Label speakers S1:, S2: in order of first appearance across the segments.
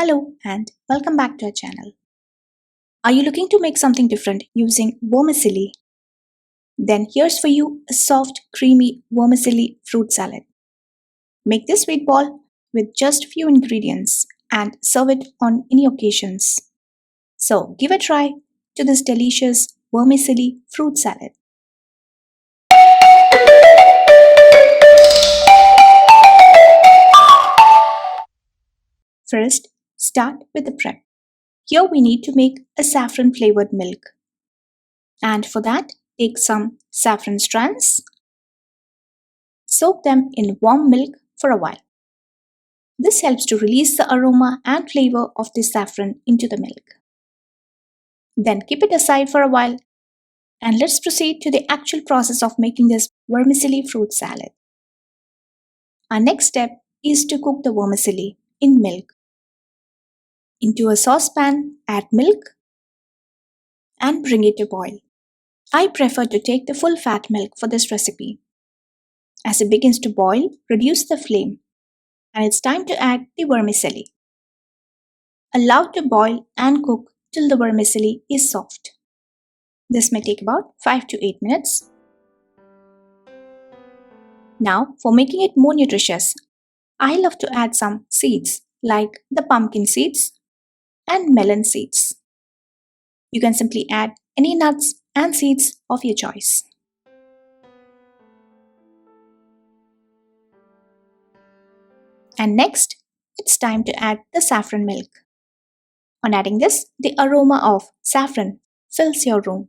S1: Hello and welcome back to our channel. Are you looking to make something different using vermicelli? Then here's for you a soft, creamy vermicelli fruit salad. Make this sweet ball with just few ingredients and serve it on any occasions. So give a try to this delicious vermicelli fruit salad. First, start with the prep. Here we need to make a saffron flavored milk. And for that, take some saffron strands. Soak them in warm milk for a while. This helps to release the aroma and flavor of the saffron into the milk. Then keep it aside for a while and let's proceed to the actual process of making this vermicelli fruit salad. Our next step is to cook the vermicelli in milk. Into a saucepan, add milk and bring it to boil. I prefer to take the full fat milk for this recipe. As it begins to boil, reduce the flame and it's time to add the vermicelli. Allow to boil and cook till the vermicelli is soft. This may take about 5 to 8 minutes. Now, for making it more nutritious, I love to add some seeds like the pumpkin seeds and melon seeds. You can simply add any nuts and seeds of your choice. And next, it's time to add the saffron milk. On adding this, the aroma of saffron fills your room.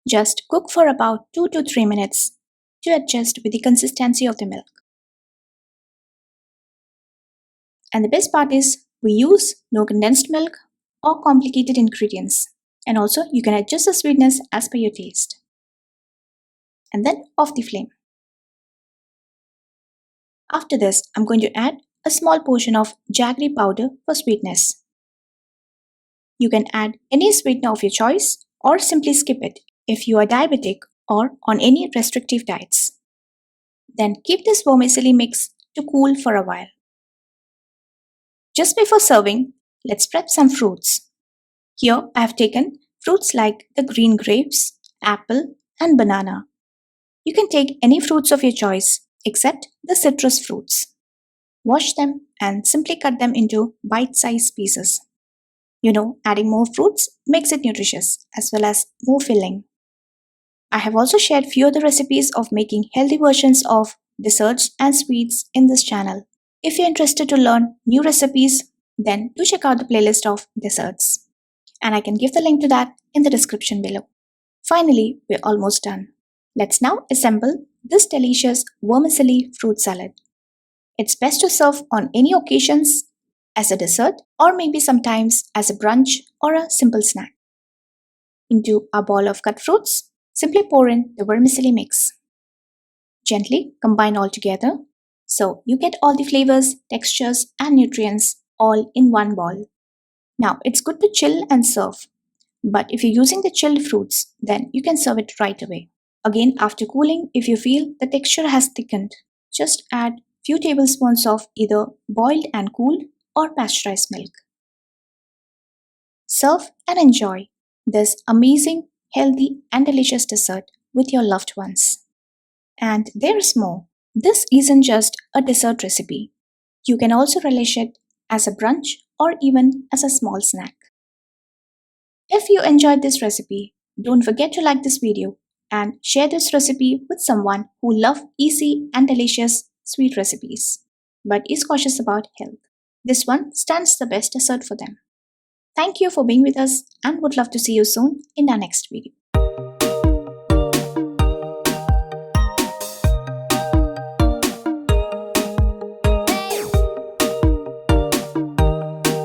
S1: Just cook for about 2 to 3 minutes to adjust with the consistency of the milk. And the best part is we use no condensed milk or complicated ingredients. And also you can adjust the sweetness as per your taste. And then off the flame. After this, I'm going to add a small portion of jaggery powder for sweetness. You can add any sweetener of your choice or simply skip it if you are diabetic or on any restrictive diets. Then keep this vermicelli mix to cool for a while. Just before serving, let's prep some fruits. Here I have taken fruits like the green grapes, apple and banana. You can take any fruits of your choice except the citrus fruits. Wash them and simply cut them into bite-sized pieces. Adding more fruits makes it nutritious as well as more filling. I have also shared few other recipes of making healthy versions of desserts and sweets in this channel. If you're interested to learn new recipes, then do check out the playlist of desserts. And I can give the link to that in the description below. Finally, we're almost done. Let's now assemble this delicious vermicelli fruit salad. It's best to serve on any occasions as a dessert or maybe sometimes as a brunch or a simple snack. Into a bowl of cut fruits, simply pour in the vermicelli mix. Gently combine all together so you get all the flavors, textures and nutrients all in one bowl. Now it's good to chill and serve, but if you're using the chilled fruits, then you can serve it right away. Again, after cooling, if you feel the texture has thickened, just add few tablespoons of either boiled and cooled or pasteurized milk. Serve and enjoy this amazing, healthy and delicious dessert with your loved ones. And there's more. This isn't just a dessert recipe. You can also relish it as a brunch or even as a small snack. If you enjoyed this recipe, don't forget to like this video and share this recipe with someone who loves easy and delicious sweet recipes, but is cautious about health. This one stands the best dessert for them. Thank you for being with us and would love to see you soon in our next video.